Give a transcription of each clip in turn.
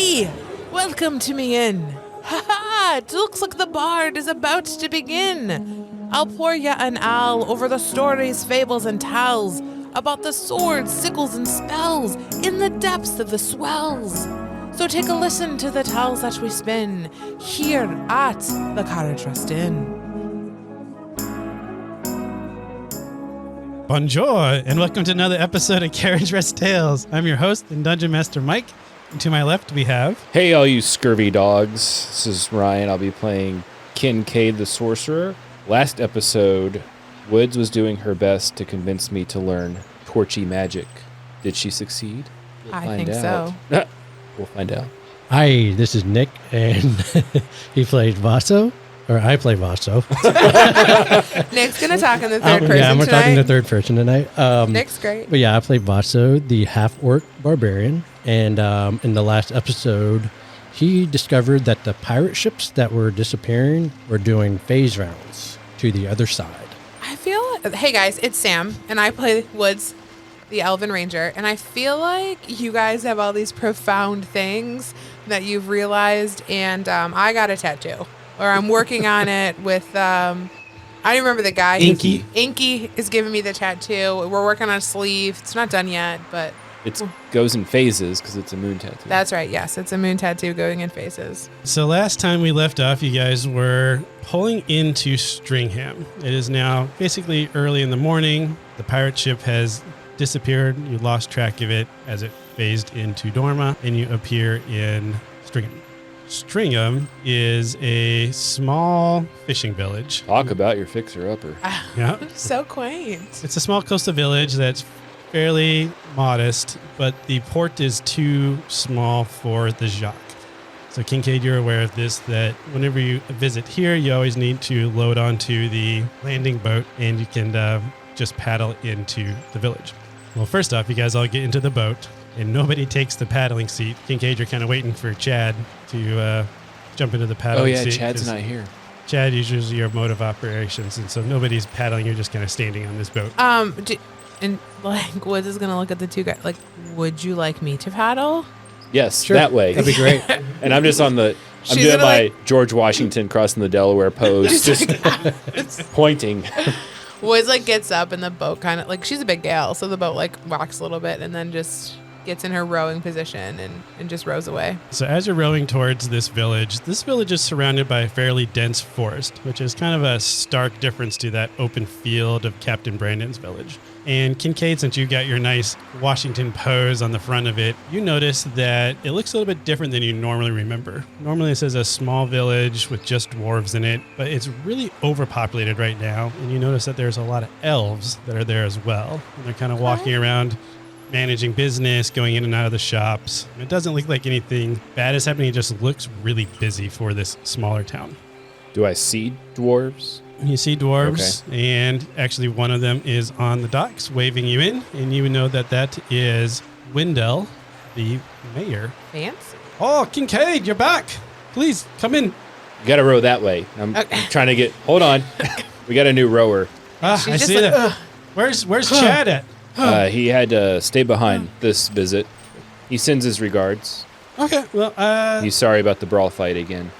Hey! Welcome to me inn. Ha ha! It looks like the bard is about to begin. I'll pour ya an ale over the stories, fables, and tales about the swords, sickles, and spells in the depths of the swells. So take a listen to the tales that we spin here at the Carriage Rest Inn. Bonjour, and welcome to another episode of Carriage Rest Tales. I'm your host and Dungeon Master Mike, and to my left we have... Hey, all you scurvy dogs. This is Ryan. I'll be playing Kincaid the Sorcerer. Last episode, Woods was doing her best to convince me to learn torchy magic. Did she succeed? I think so. We'll find out. Hi, this is Nick, and he plays Vaso, or I play Vaso. Nick's going to talk in the third person yeah, we're tonight. talking the third person tonight. Nick's great. But yeah, I play Vaso, the half-orc barbarian, and in the last episode, he discovered that the pirate ships that were disappearing were doing phase rounds to the other side. I feel... Hey, guys, it's Sam, and I play Woods, the Elven Ranger, and I feel like you guys have all these profound things that you've realized, and I got a tattoo, or I'm working on it with, I don't remember the guy. Inky. Inky is giving me the tattoo. We're working on a sleeve. It's not done yet, but... It goes in phases because it's a moon tattoo. That's right, yes. It's a moon tattoo going in phases. So last time we left off, you guys were pulling into Stringham. It is now basically early in the morning. The pirate ship has disappeared. You lost track of it as it phased into Dorma, and you appear in Stringham. Stringham is a small fishing village. Talk about your fixer-upper. Yeah. So quaint. It's a small coastal village that's fairly modest, but the port is too small for the Jacques. So Kincaid, you're aware of this, that whenever you visit here, you always need to load onto the landing boat, and you can just paddle into the village. Well, first off, you guys all get into the boat, and nobody takes the paddling seat. Kincaid, you're kind of waiting for Chad to jump into the paddling seat. Oh, yeah, Chad's not here. Chad is usually your mode of operations, and so nobody's paddling. You're just kind of standing on this boat. And like Woods is gonna look at the two guys like, would you like me to paddle? Yes, Sure. that way. That'd be great. And I'm just I'm doing my George Washington crossing the Delaware pose, just pointing. Woods like gets up and the boat kind of like, she's a big gal, so the boat like rocks a little bit and then just gets in her rowing position and just rows away. So as you're rowing towards this village is surrounded by a fairly dense forest, which is kind of a stark difference to that open field of Captain Brandon's village. And Kincaid, since you got your nice Washington pose on the front of it, you notice that it looks a little bit different than you normally remember. Normally this is a small village with just dwarves in it, but it's really overpopulated right now. And you notice that there's a lot of elves that are there as well. And they're kind of walking around, managing business, going in and out of the shops. It doesn't look like anything bad is happening. It just looks really busy for this smaller town. Do I see dwarves? You see dwarves, and actually one of them is on the docks waving you in, and you know that that is Wendell, the mayor. Fancy. Oh, Kincaid, you're back. Please, come in. You got to row that way. I'm trying to hold on. We got a new rower. I just see like, that. Where's Chad at? He had to stay behind this visit. He sends his regards. Okay, well, He's sorry about the brawl fight again.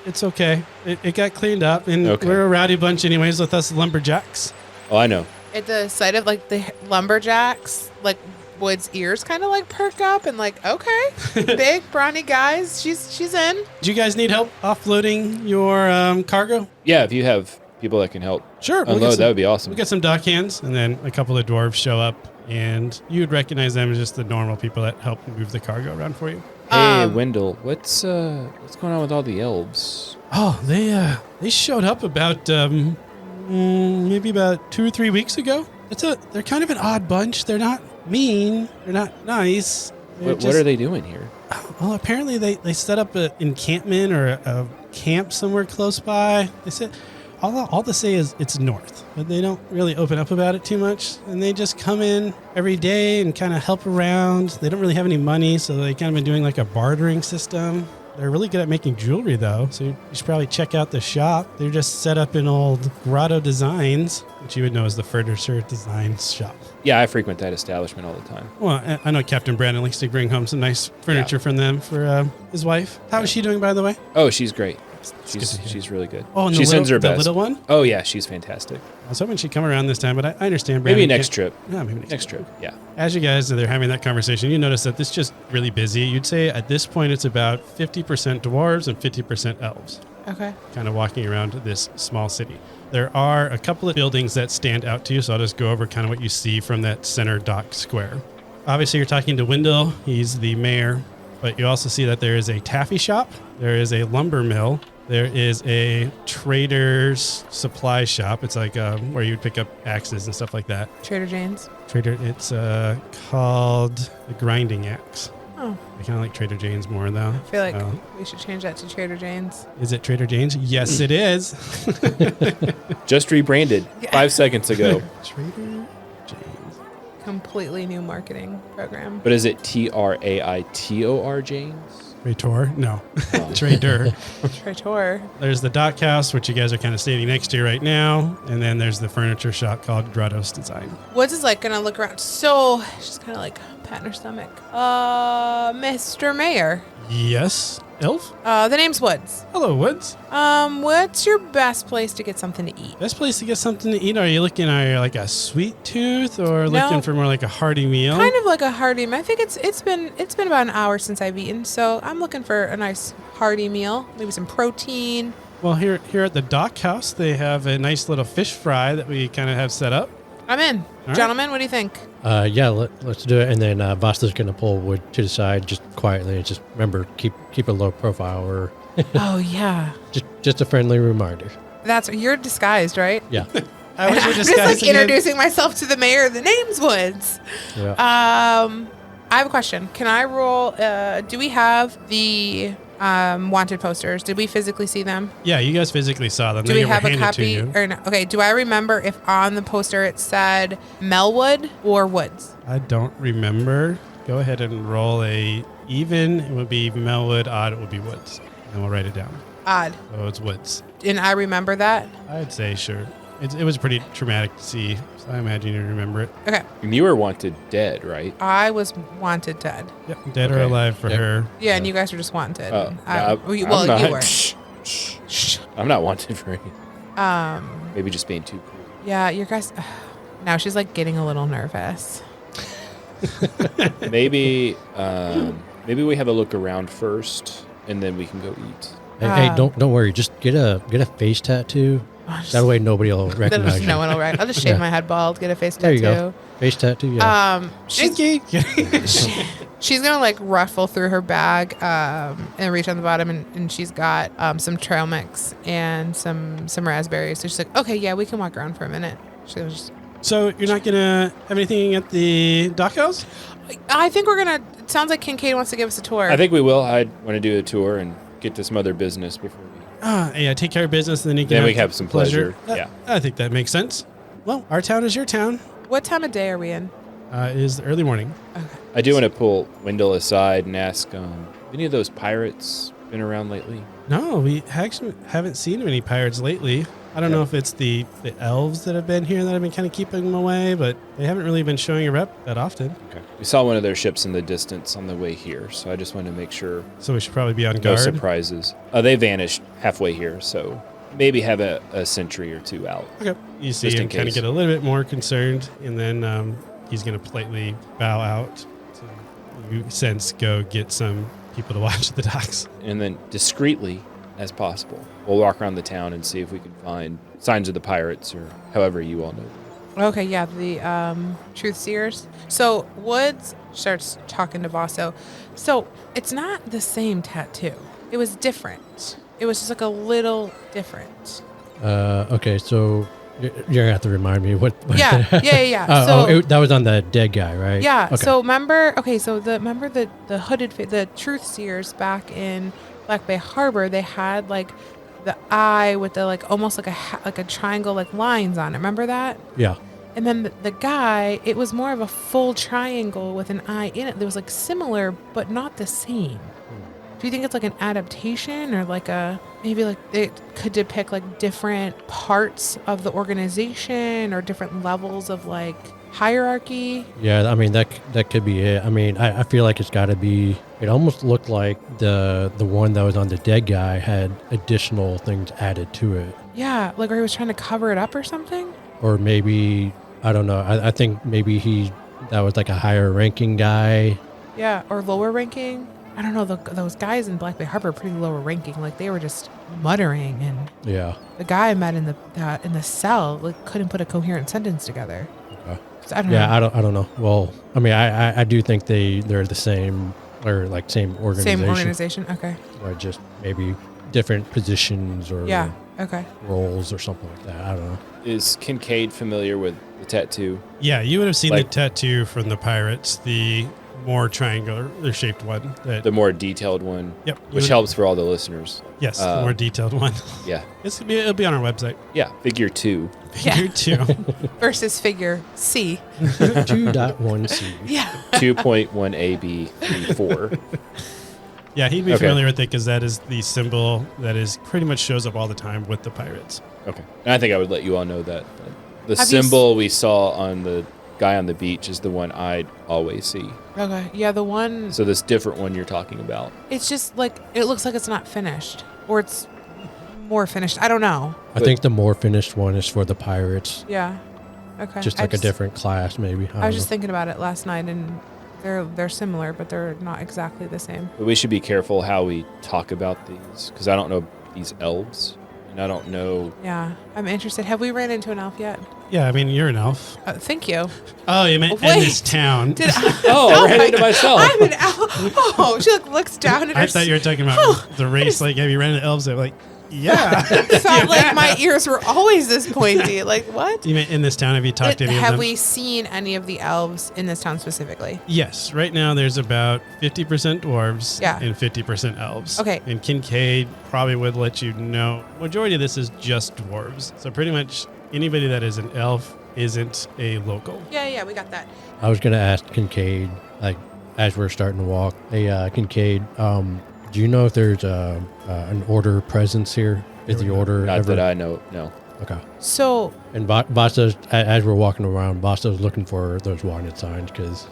it's okay. It got cleaned up, and Okay. we're a rowdy bunch anyways with us lumberjacks. Oh, I know. At the sight of like the lumberjacks, like Woods' ears kind of like perk up and like, okay, big brawny guys, she's in. Do you guys need help offloading your cargo? Yeah, if you have people that can help Sure. we'll get unload, some- that would be awesome. We got some dock hands, and then a couple of dwarves show up, and you would recognize them as just the normal people that help move the cargo around for you. Hey, Wendell, what's going on with all the elves? Oh, they showed up about maybe about 2 or 3 weeks ago. They're kind of an odd bunch. They're not mean. They're not nice. What are they doing here? Well, apparently they set up an encampment or a camp somewhere close by. They said all they say is it's north, but they don't really open up about it too much. And they just come in every day and kind of help around. They don't really have any money, so they kind of been doing like a bartering system. They're really good at making jewelry, though, so you should probably check out the shop. They're just set up in old Grotto Designs, which you would know as the furniture designs shop. Yeah, I frequent that establishment all the time. Well, I know Captain Brandon likes to bring home some nice furniture from them for his wife. How is she doing, by the way? Oh, she's great. good to hear. She's really good. Oh, and she sends her the best. little one? Oh, yeah, she's fantastic. I was hoping she'd come around this time, but I understand. Maybe Brandon next can't- trip. Yeah, maybe Next trip, yeah. As you guys are there having that conversation, you notice that this is just really busy. You'd say at this point it's about 50% dwarves and 50% elves, Okay. kind of walking around this small city. There are a couple of buildings that stand out to you, so I'll just go over kind of what you see from that center dock square. Obviously, you're talking to Wendell. He's the mayor, but you also see that there is a taffy shop, there is a lumber mill, there is a trader's supply shop. It's like where you'd pick up axes and stuff like that. Trader Jane's. It's called the Grinding Axe. Oh, I kind of like Trader Jane's more, though. I feel like Oh. we should change that to Trader Jane's. Is it Trader Jane's? Yes, it is. Just rebranded 5 seconds ago. Trader Jane's. Completely new marketing program. But is it Traitor James? Traitor? No. Oh. Trader. Traitor. There's the dock house, which you guys are kind of standing next to right now. And then there's the furniture shop called Grotto's Design. Woods is like gonna look around. So she's kind of like patting her stomach. Mr. Mayor. Yes. Elf? The name's Woods. Hello, Woods. What's your best place to get something to eat? Best place to get something to eat? Are you looking at like a sweet tooth or No. looking for more like a hearty meal? Kind of like a hearty meal. I think it's been about an hour since I've eaten, so I'm looking for a nice hearty meal. Maybe some protein. Well, here at the dock house, they have a nice little fish fry that we kind of have set up. I'm in. right. Gentlemen, what do you think? Yeah, let's do it. And then Vasta's going to pull Wood to the side just quietly. And just remember, keep a low profile, or Oh yeah. just a friendly reminder. You're disguised, right? Yeah. How was your I'm just like disguise again? introducing myself to the mayor. The name's Woods. Yeah. I have a question. Can I roll? Do we have the wanted posters? Did we physically see them? Yeah, you guys physically saw them. Do They we have were a handed to copy you. or no? Okay. Do I remember if on the poster it said Melwood or Woods? I don't remember. Go ahead and roll a even. It would be Melwood. Odd, it would be Woods. And we'll write it down. Odd. So it's Woods. And I remember that. I'd say sure. It was pretty traumatic to see. So I imagine you remember it. Okay. And you were wanted dead, right? I was wanted dead. Yep, dead or Okay. alive for Yep. her. Yeah, and you guys were just wanted. Oh, You I'm not. were. Shh. I'm not wanted for any. Maybe just being too cool. Yeah, your guys. Now she's like getting a little nervous. Maybe we have a look around first, and then we can go eat. Hey, don't worry. Just get a face tattoo. That way nobody will recognize you. No one will recognize. I'll just shave Yeah. my head bald, get a face There tattoo. you go. Face tattoo. Yeah. She's gonna like ruffle through her bag and reach on the bottom, and she's got some trail mix and some raspberries. So she's like, okay, yeah, we can walk around for a minute. She was. So you're not gonna have anything at the dock house? I think we're gonna. It sounds like Kincaid wants to give us a tour. I think we will. I want to do a tour and get to some other business before we. Yeah, take care of business, and then you can Then we have some pleasure. Yeah. I think that makes sense. Well, our town is your town. What time of day are we in? It is the early morning. I do want to pull Wendell aside and ask, any of those pirates been around lately? No, we actually haven't seen any pirates lately. I don't know if it's the elves that have been here that have been kind of keeping them away, but they haven't really been showing a rep that often. Okay. We saw one of their ships in the distance on the way here, so I just wanted to make sure So we should probably be on no guard. surprises. They vanished halfway here, so maybe have a sentry or two out. Okay. You see Just in him kind of case. get a little bit more concerned, and then he's going to politely bow out. So you sense go get some people to watch the docks. And then discreetly as possible, we'll walk around the town and see if we can find signs of the pirates or however you all know them. Okay, yeah, the truth seers. So Woods starts talking to Vaso. So it's not the same tattoo. It was different. It was just like a little different. Okay, so you're gonna have to remind me what. Yeah. That was on the dead guy, right? Yeah. Okay. So remember the hooded the truth seers back in Black Bay Harbor. They had like the eye with the like almost like a triangle like lines on it. Remember that? Yeah. And then the guy, it was more of a full triangle with an eye in it. That was like similar but not the same. Do you think it's like an adaptation or like maybe like it could depict like different parts of the organization or different levels of like hierarchy? Yeah, I mean that could be it. I mean, I feel like it's got to be. It almost looked like the one that was on the dead guy had additional things added to it, Yeah, like or he was trying to cover it up or something? or maybe I don't know. I think maybe that was like a higher ranking guy. Yeah, or lower ranking. I don't know. Those guys in Black Bay Harbor are pretty lower ranking. Like they were just muttering, and Yeah. the guy I met in the cell like couldn't put a coherent sentence together. Okay. So I don't know. Yeah, I don't know. Well, I mean, I do think they're the same or like same organization. Same organization. Okay. Or just maybe different positions or Yeah. Okay. roles or something like that. I don't know. Is Kincaid familiar with the tattoo? Yeah, you would have seen Like- the tattoo from the pirates, the more triangular shaped one. The more detailed one, Yep. which helps for all the listeners. Yes, the more detailed one. Yeah. It'll be on our website. Yeah. Figure 2. Yeah. Figure 2. Versus figure C. 2.1C. Yeah. 2.1AB34. Yeah, he'd be Okay. familiar with it because that is the symbol that is pretty much shows up all the time with the pirates. Okay. And I think I would let you all know that. The Have you symbol we saw on the guy on the beach is the one I'd always see. Okay. Yeah, the one. So this different one you're talking about. It's just like it looks like it's not finished, or it's more finished. I don't know. I think the more finished one is for the pirates. Yeah. Okay. Just I like a different class, maybe. I was just thinking about it last night, and they're similar, but they're not exactly the same. But we should be careful how we talk about these because I don't know these elves and I don't know. Yeah, I'm interested. Have we ran into an elf yet? Yeah, I mean, you're an elf. Thank you. Oh, you meant in Wait. this town. Did I? Oh, I ran into myself. I'm an elf. Oh, she like looks down at her. I thought you were talking about the race. Like, have you ran into elves? They're like, yeah. Felt like my ears were always this pointy. Like what? You meant in this town? Have you talked to any of Have them? we seen any of the elves in this town specifically? Yes. Right now, there's about 50% dwarves Yeah. and 50% elves. Okay. And Kincaid probably would let you know majority of this is just dwarves. So pretty much anybody that is an elf isn't a local. Yeah, we got that. I was going to ask Kincaid, like, as we're starting to walk, hey, Kincaid, do you know if there's an order presence here? Is the order Not ever? that I know. No. Okay. So And Vasa's, as we're walking around, Vasa's looking for those wanted signs because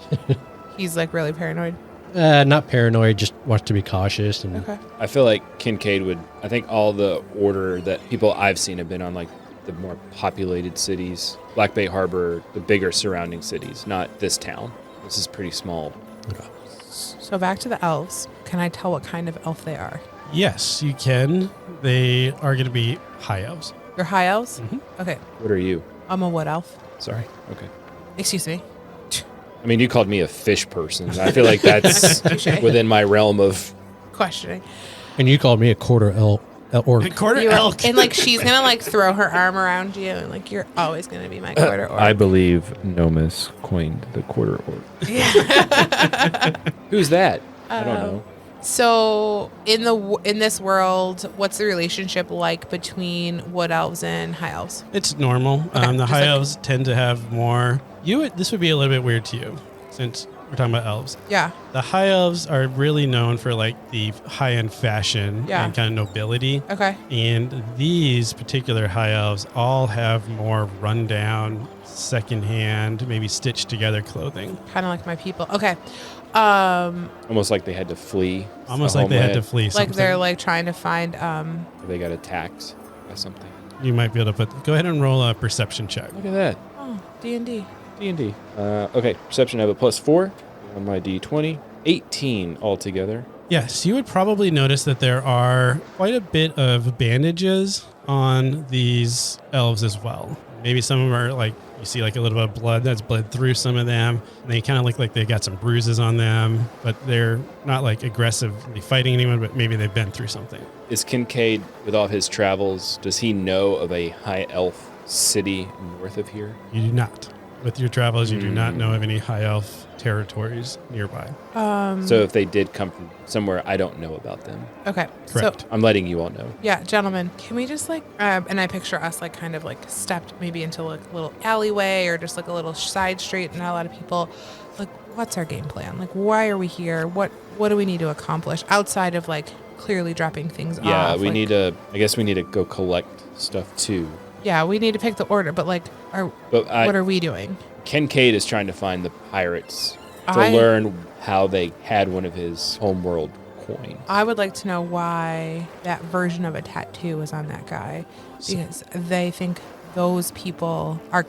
he's like really paranoid. not paranoid, just wants to be cautious. And Okay. I feel like Kincaid would. I think all the order that people I've seen have been on like the more populated cities, Black Bay Harbor, the bigger surrounding cities, not this town. This is pretty small. Okay. So back to the elves. Can I tell what kind of elf they are? Yes, you can. They are going to be high elves. They're high elves? Mhm. Okay. What are you? I'm a wood elf. Sorry. Okay. Excuse me. I mean, you called me a fish person. I feel like that's Touche. within my realm of. Questioning. And you called me a quarter orc. A quarter You were- elk. and like she's gonna like throw her arm around you and like you're always gonna be my quarter orc. I believe Nomus coined the quarter orc. Yeah. Who's that? I don't know. So in this world, what's the relationship like between wood elves and high elves? It's normal. The just high like- elves tend to have more. This would be a little bit weird to you since we're talking about elves. Yeah. The high elves are really known for like the high-end fashion Yeah. and kind of nobility. Okay. And these particular high elves all have more rundown, secondhand, maybe stitched together clothing. Kind of like my people. Okay. Almost like they had to flee. Almost the like they had to homeland, flee Like something. they're like trying to find or they got attacked by something. You might be able to go ahead and roll a perception check. Look at that. D&D. D&D. Okay, perception I have a +4 on my D20. 18 altogether. Yes, you would probably notice that there are quite a bit of bandages on these elves as well. Maybe some of them are like, you see like a little bit of blood that's bled through some of them. And they kind of look like they got some bruises on them, but they're not like aggressively fighting anyone, but maybe they've been through something. Is Kincaid, with all his travels, does he know of a high elf city north of here? You do not. with your travels, you do not know of any high elf territories nearby. So if they did come from somewhere, I don't know about them. Okay. Correct. So, I'm letting you all know. yeah, gentlemen, can we just like, and I picture us like kind of like stepped maybe into like a little alleyway or just like a little side street and not a lot of people. Like, what's our game plan? Like, why are we here? What do we need to accomplish outside of like clearly dropping things off? Yeah, we Like, need to. I guess we need to go collect stuff too. Yeah, we need to pick the order, but like, But what are we doing? Kincaid is trying to find the pirates to I- learn how they had one of his homeworld coins. I would like to know why that version of a tattoo was on that guy, because they think those people are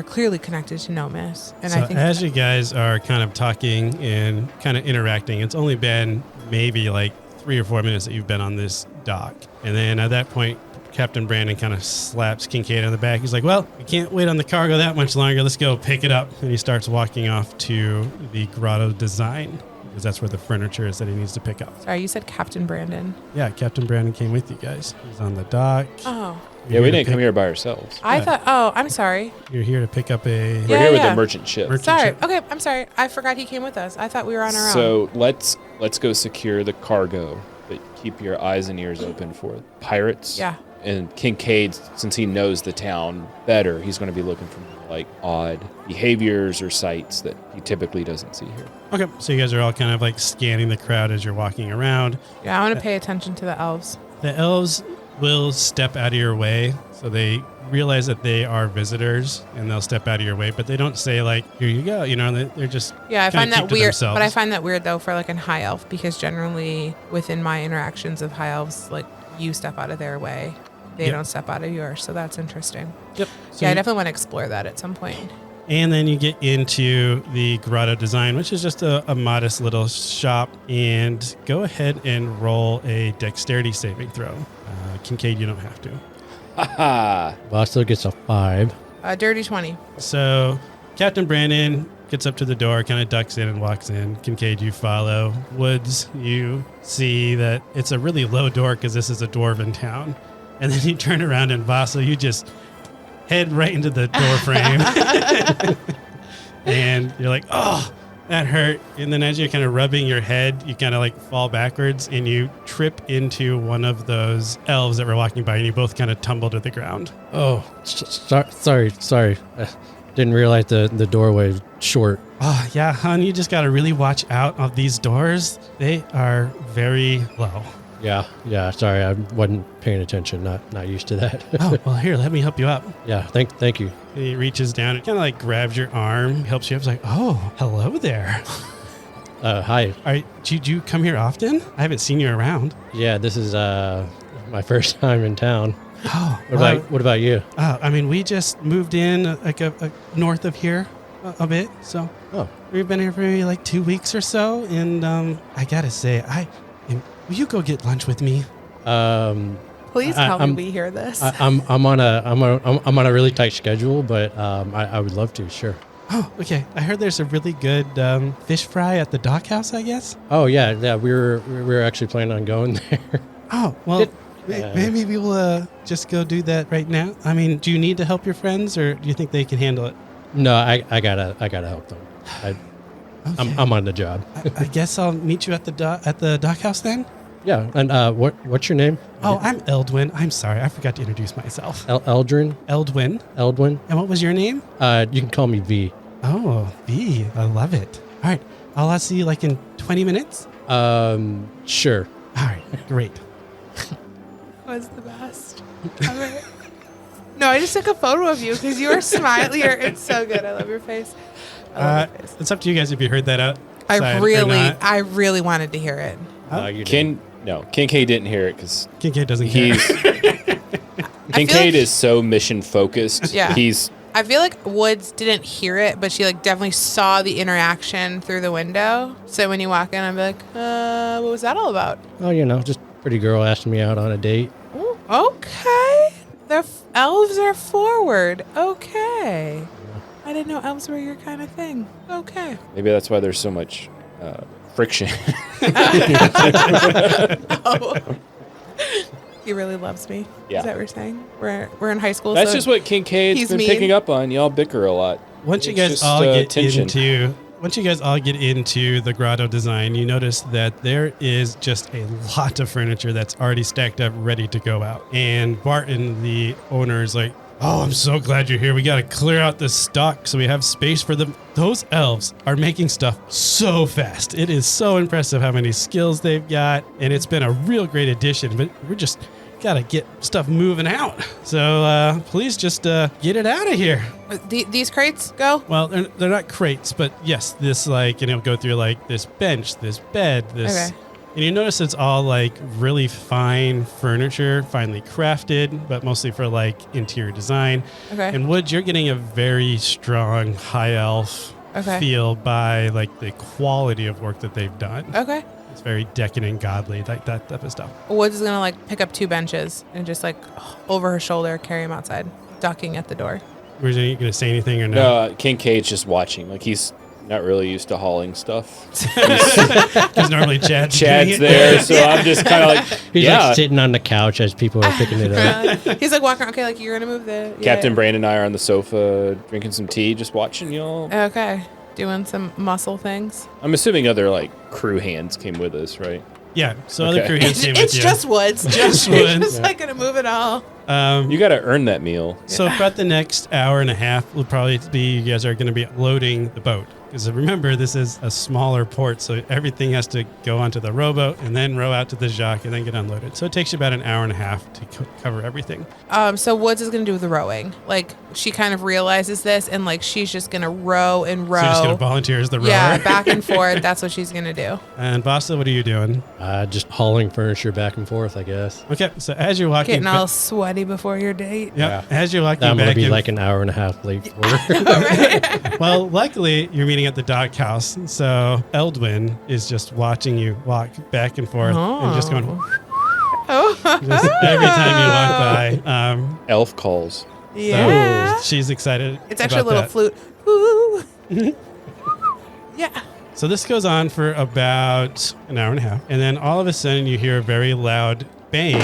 clearly connected to Nomis, and So I think as you guys are kind of talking and kind of interacting, it's only been maybe like 3 or 4 minutes that you've been on this dock. And then at that point, Captain Brandon kind of slaps Kincaid on the back. He's like, well, we can't wait on the cargo that much longer. Let's go pick it up. And he starts walking off to the Grotto Design, because that's where the furniture is that he needs to pick up. Sorry, you said Captain Brandon. Yeah, Captain Brandon came with you guys. He's on the dock. Oh, Yeah, we didn't come here by ourselves. I Yeah. thought. Oh, I'm sorry. You're here to pick up a... We're Yeah, here with yeah. a merchant ship. Merchant- Sorry. ship. Okay, I'm sorry. I forgot he came with us. I thought we were on our own. So let's go secure the cargo, but keep your eyes and ears open for pirates. Yeah. And Kincaid, since he knows the town better, he's going to be looking for like odd behaviors or sights that he typically doesn't see here. Okay, so you guys are all kind of like scanning the crowd as you're walking around. Yeah, I want to pay attention to the elves. The elves will step out of your way, so they realize that they are visitors, and they'll step out of your way, but they don't say like, here you go, you know, they're just Yeah, I kinda find that keep to weird. themselves. But I find that weird though for like a high elf, because generally within my interactions of high elves, like you step out of their way, they Yep. don't step out of yours. So that's interesting. Yep. So Yeah, I you- definitely want to explore that at some point. And then you get into the Grotto Design, which is just a modest little shop. And go ahead and roll a dexterity saving throw. Kincaid, you don't have to. Haha. Vasto gets a 5. Dirty 20. So Captain Brandon gets up to the door, kind of ducks in and walks in. Kincaid, you follow. Woods, you see that it's a really low door because this is a dwarven town. And then you turn around and Vaso, you just head right into the door frame. And you're like, oh, that hurt. And then as you're kind of rubbing your head, you kind of like fall backwards and you trip into one of those elves that were walking by, and you both kind of tumble to the ground. Oh, sorry. Didn't realize the doorway was short. Oh, yeah, hon, you just got to really watch out of these doors. They are very low. Yeah. Sorry, I wasn't paying attention. Not used to that. Oh, well, here, let me help you up. Yeah. Thank you. And he reaches down and kind of like grabs your arm, helps you up. He's like, oh, hello there. Hi. Did you come here often? I haven't seen you around. Yeah, this is my first time in town. Oh, What about you? I mean, we just moved in like a north of here a bit. So Oh, we've been here for maybe like 2 weeks or so. And I got to say, will you go get lunch with me? Please tell me we hear this. I'm on a really tight schedule, but I would love to. Sure. Oh, okay. I heard there's a really good fish fry at the dock house, I guess. Oh yeah. We were actually planning on going there. Oh, well, Yeah. maybe we'll just go do that right now. I mean, do you need to help your friends, or do you think they can handle it? No, I gotta help them. Okay. I'm on the job. I guess I'll meet you at the dock house then. Yeah. And what's your name? Oh, I'm Eldwin. I'm sorry, I forgot to introduce myself. Eldrin. Eldwin. Eldwin. And what was your name? You can call me V. Oh, B. I love it. All right, I'll see you like in 20 minutes. Sure. All right, great. Was the best. Ever. No, I just took a photo of you because you were smiling. It's so good. I love your face. I love your face. It's up to you guys if you heard that outside I really wanted to hear it. You didn't. Kincaid didn't hear it because Kincaid doesn't care. Kincaid is so mission focused. Yeah. He's I feel like Woods didn't hear it, but she like definitely saw the interaction through the window. So when you walk in, I'd be like, what was that all about? Oh, just pretty girl asking me out on a date. Ooh, okay. The elves are forward. Okay. I didn't know elves were your kind of thing. Okay. maybe that's why there's so much friction. Oh. He really loves me. Yeah. Is that what you're saying? We're in high school. That's so just what Kincaid's he's been mean. picking up on. Y'all bicker a lot. Once you It's guys just, all get tension. into the grotto design, you notice that there is just a lot of furniture that's already stacked up, ready to go out. And Barton, the owner, is like, "Oh, I'm so glad you're here. We got to clear out this stock so we have space for them." Those elves are making stuff so fast. It is so impressive how many skills they've got, and it's been a real great addition. But we're just gotta get stuff moving out. So please just get it out of here. These crates go? Well, they're not crates, but yes, this go through like this bench, this bed, this. Okay. And you notice it's all like really fine furniture, finely crafted, but mostly for like interior design. Okay. And Wood, you're getting a very strong high elf feel by like the quality of work that they've done. Okay. It's very decadent, godly, like that type of stuff. Woods is gonna like pick up 2 benches and just like over her shoulder carry him outside, ducking at the door. Were you going to say anything or no? No, Kincaid's just watching. Like he's not really used to hauling stuff. Because normally Chad's doing it. there, so I'm just kind of like, He's yeah. like sitting on the couch as people are picking it up. He's like walking around. Okay, like you're gonna move the Captain Brandon and I are on the sofa drinking some tea, just watching y'all. Okay, doing some muscle things. I'm assuming other like crew hands came with us, right? Yeah, so Okay. other crew hands came with It's you. just Woods. Just He's Woods. just like gonna move it all. You got to earn that meal. So about the next hour and a half will probably be, you guys are going to be loading the boat. Because remember, this is a smaller port, so everything has to go onto the rowboat and then row out to the Jacques and then get unloaded. So it takes you about an hour and a half to cover everything. So Woods is gonna do the rowing. Like she kind of realizes this, and like she's just gonna row and row. So you're just going to volunteer as the rower. Yeah, back and forth. That's what she's gonna do. And Basta, what are you doing? Just hauling furniture back and forth, I guess. Okay, so as you're walking... Getting all sweaty before your date. Yep, as you're walking I'm going back to be in- like an hour and a half late for her. Well, luckily, you're meeting at the doghouse, so Eldwin is just watching you walk back and forth and just going... Just every time you walk by. Elf calls. Yeah. So she's excited. It's actually a about little that. flute. Woo. Yeah. So this goes on for about an hour and a half. And then all of a sudden you hear a very loud bang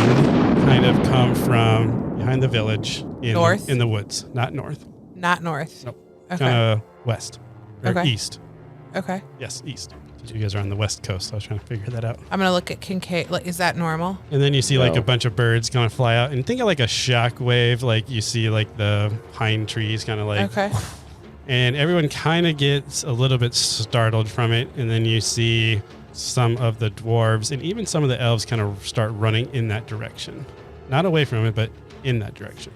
kind of come from behind the village North? in the woods. Not north. Not north. Nope. Okay. Kind of west. Or Okay. east. Okay. Yes, east. You guys are on the west coast, so I was trying to figure that out. I'm gonna look at Kincaid. Like, is that normal? And then you see like No. a bunch of birds kind of fly out. And think of like a shock wave, like you see like the pine trees kind of like... Okay. And everyone kind of gets a little bit startled from it. And then you see some of the dwarves and even some of the elves kind of start running in that direction. Not away from it, but in that direction.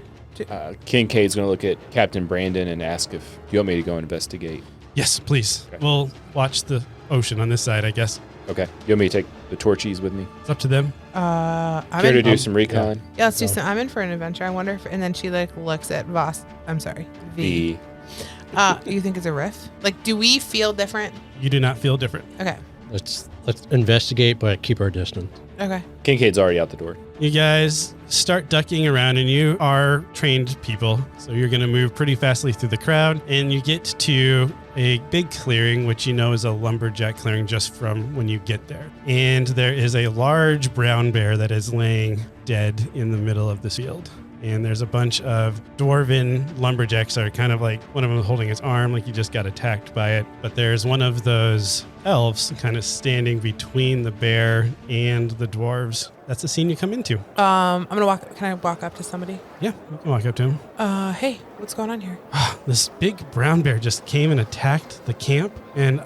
Kincaid's going to look at Captain Brandon and ask if you want me to go investigate. Yes, please. Okay. We'll watch the ocean on this side, I guess. Okay. You want me to take the torchies with me? It's up to them. I'm Care to in. do some recon? Yeah, let's do some. I'm in for an adventure. I wonder if. And then she like looks at Voss. I'm sorry. V. You think it's a riff? Like, do we feel different? You do not feel different. Okay. Let's investigate, but keep our distance. Okay. Kincaid's already out the door. You guys start ducking around, and you are trained people, so you're going to move pretty fastly through the crowd, and you get to a big clearing, which you know is a lumberjack clearing just from when you get there. And there is a large brown bear that is laying dead in the middle of this field. And there's a bunch of dwarven lumberjacks that are kind of like, one of them holding his arm like he just got attacked by it. But there's one of those elves kind of standing between the bear and the dwarves. That's the scene you come into. I'm gonna walk. Can I walk up to somebody? Yeah, you can walk up to him. Hey, what's going on here? This big brown bear just came and attacked the camp, and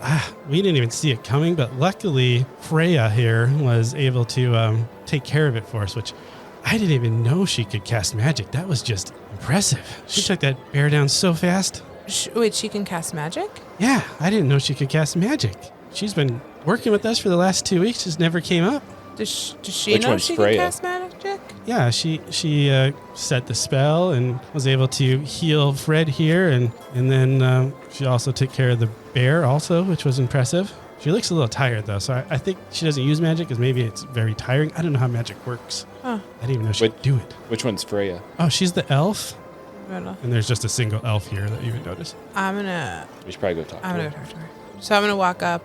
we didn't even see it coming. But luckily, Freya here was able to take care of it for us, which I didn't even know she could cast magic. That was just impressive. She took that bear down so fast. Wait, she can cast magic? Yeah, I didn't know she could cast magic. She's been working with us for the last 2 weeks. Just never came up. Does she Which know one's she Freya? can cast magic? Yeah, she set the spell and was able to heal Fred here, and then she also took care of the bear also, which was impressive. She looks a little tired though, so I think she doesn't use magic because maybe it's very tiring. I don't know how magic works. Huh. I didn't even know she could do it. Which one's Freya? Oh, she's the elf, I don't know. and there's just a single elf here that you would notice. I'm We should probably go talk to gonna her. go talk to her. So I'm gonna walk up,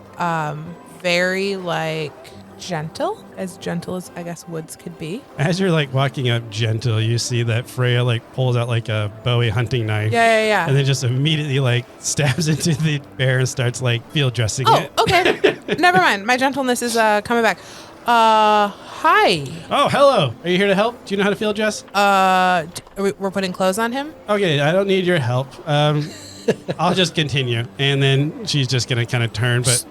very like gentle as I guess woods could be. As you're like walking up gentle, you see that Freya like pulls out like a Bowie hunting knife. Yeah. And then just immediately like stabs into the bear and starts like field dressing it. Oh, okay. Never mind. My gentleness is coming back. Hi. Oh, hello. Are you here to help? Do you know how to field dress? We're putting clothes on him? Okay, I don't need your help. I'll just continue. And then she's just going to kind of turn, but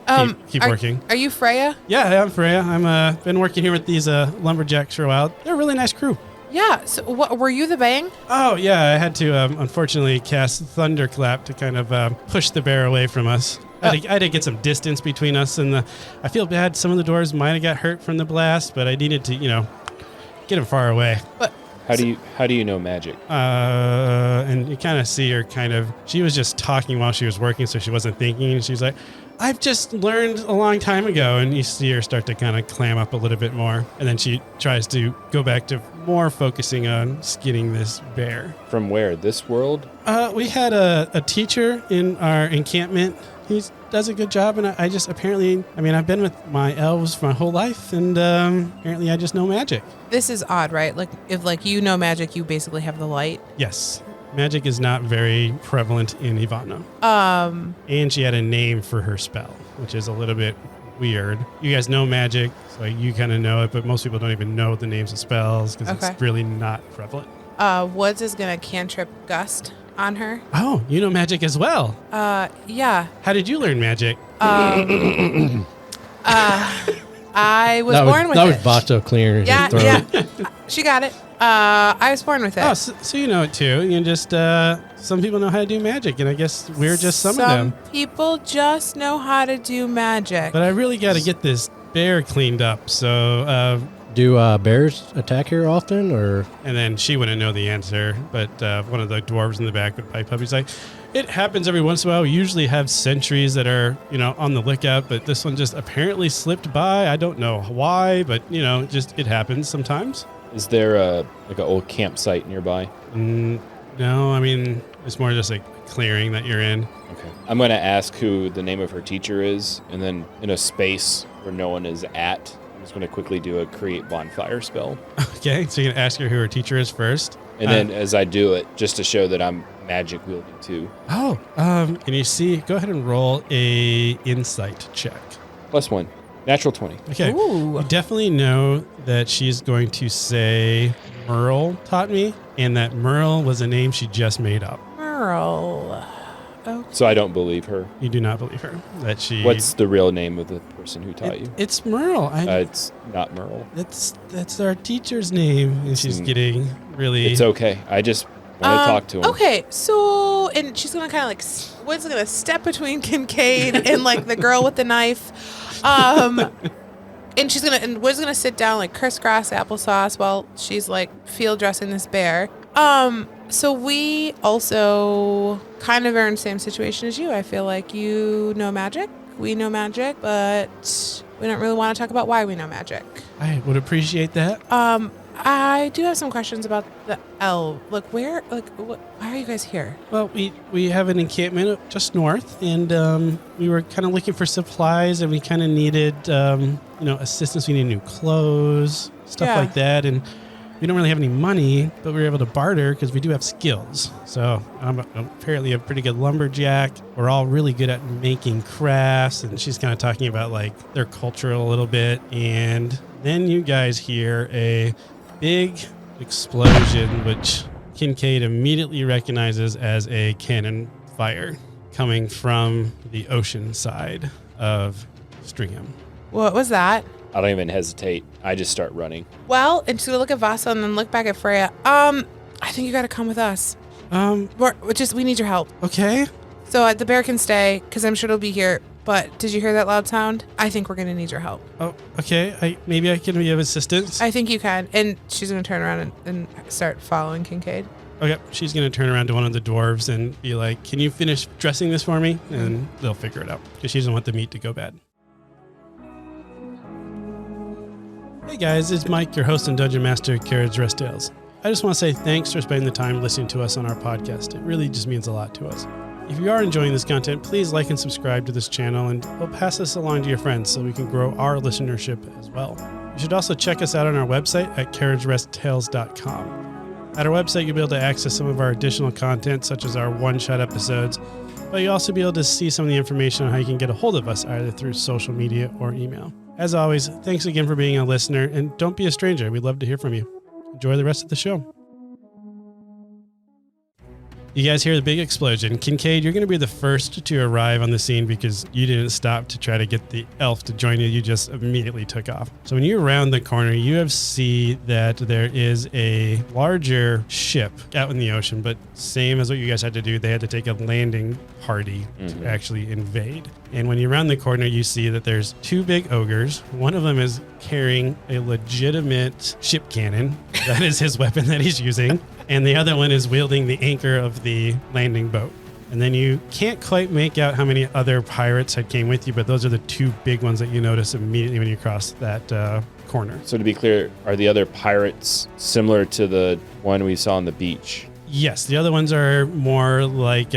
keep working. Are you Freya? Yeah, I'm Freya. I'm been working here with these lumberjacks for a while. They're a really nice crew. Yeah. So what, were you the bang? Oh, yeah. I had to, unfortunately, cast Thunderclap to kind of push the bear away from us. I had to get some distance between us, and I feel bad. Some of the doors might have got hurt from the blast, but I needed to, get them far away. But How do you know magic? And you kind of see her she was just talking while she was working, so she wasn't thinking, and she's like, I've just learned a long time ago. And you see her start to kind of clam up a little bit more. And then she tries to go back to more focusing on skinning this bear. From where? This world? We had a teacher in our encampment. He does a good job, and I just I've been with my elves my whole life, and apparently I just know magic. this is odd, right? Like if you know magic, you basically have the light. Yes. Magic is not very prevalent in Ivana. And she had a name for her spell, which is a little bit weird. You guys know magic, so you kind of know it, but most people don't even know the names of spells because it's really not prevalent. Woods is going to cantrip Gust on her. Oh, you know magic as well. Yeah. How did you learn magic? I was born with that it. was Vato clearing his throat. Yeah. She got it. I was born with it. Oh, so you know it too. You just some people know how to do magic, and I guess we're just some of them. Some people just know how to do magic. But I really got to get this bear cleaned up. So, Do bears attack here often, or? and then she wouldn't know the answer, but one of the dwarves in the back would pipe up. He's like, "It happens every once in a while. We usually have sentries that are, on the lookout, but this one just apparently slipped by. I don't know why, but just it happens sometimes." Is there like an old campsite nearby? No, it's more just like clearing that you're in. Okay. I'm going to ask who the name of her teacher is, and then in a space where no one is at, I'm just going to quickly do a create bonfire spell. Okay, so you're gonna ask her who her teacher is first, And then as I do it, just to show that I'm magic wielding too. and you see, go ahead and roll a insight check. +1. Natural 20. Okay, Ooh. you definitely know that she's going to say Merle taught me, and that Merle was a name she just made up. Merle. Okay. So I don't believe her. You do not believe her. That she. What's the real name of the person who taught you? It's Merle. It's not Merle. That's our teacher's name, and she's getting really. It's okay. I just want to talk to him. Okay, so and she's gonna kind of Wood's gonna step between Kincaid and like the girl with the knife, and Wood's gonna sit down like crisscross applesauce while she's like field dressing this bear. So we also kind of are in the same situation as you. I feel like you know magic. We know magic, but we don't really want to talk about why we know magic. I would appreciate that. I do have some questions about the elf. Why are you guys here? Well, we have an encampment just north, and we were kind of looking for supplies, and we kind of needed, assistance. We needed new clothes, stuff like that, and we don't really have any money, but we were able to barter because we do have skills. So I'm apparently a pretty good lumberjack. We're all really good at making crafts, and she's kind of talking about like their culture a little bit, and then you guys hear a big explosion, which Kincaid immediately recognizes as a cannon fire coming from the ocean side of Stringham. What was that? I don't even hesitate. I just start running. Well, and she's gonna look at Vasa and then look back at Freya. I think you gotta come with us. We need your help. Okay. So the bear can stay because I'm sure it'll be here. But did you hear that loud sound? I think we're gonna need your help. Oh, okay. Maybe I can be of assistance. I think you can. And she's gonna turn around and start following Kincaid. Okay. She's going to turn around to one of the dwarves and be like, "Can you finish dressing this for me?" And they'll figure it out because she doesn't want the meat to go bad. Hey guys, it's Mike, your host and Dungeon Master at Carriage Rest Tales. I just want to say thanks for spending the time listening to us on our podcast. It really just means a lot to us. If you are enjoying this content, please like and subscribe to this channel, and we'll pass this along to your friends so we can grow our listenership as well. You should also check us out on our website at carriageresttales.com. At our website, you'll be able to access some of our additional content, such as our one-shot episodes, but you'll also be able to see some of the information on how you can get a hold of us, either through social media or email. As always, thanks again for being a listener, and don't be a stranger. We'd love to hear from you. Enjoy the rest of the show. You guys hear the big explosion. Kincaid, you're going to be the first to arrive on the scene because you didn't stop to try to get the elf to join you. You just immediately took off. So when you round the corner, you see that there is a larger ship out in the ocean, but same as what you guys had to do, they had to take a landing party to actually invade. And when you round the corner, you see that there's two big ogres. One of them is carrying a legitimate ship cannon. That is his weapon that he's using. And the other one is wielding the anchor of the landing boat. And then you can't quite make out how many other pirates had came with you, but those are the two big ones that you notice immediately when you cross that corner. So to be clear, are the other pirates similar to the one we saw on the beach? Yes, the other ones are more like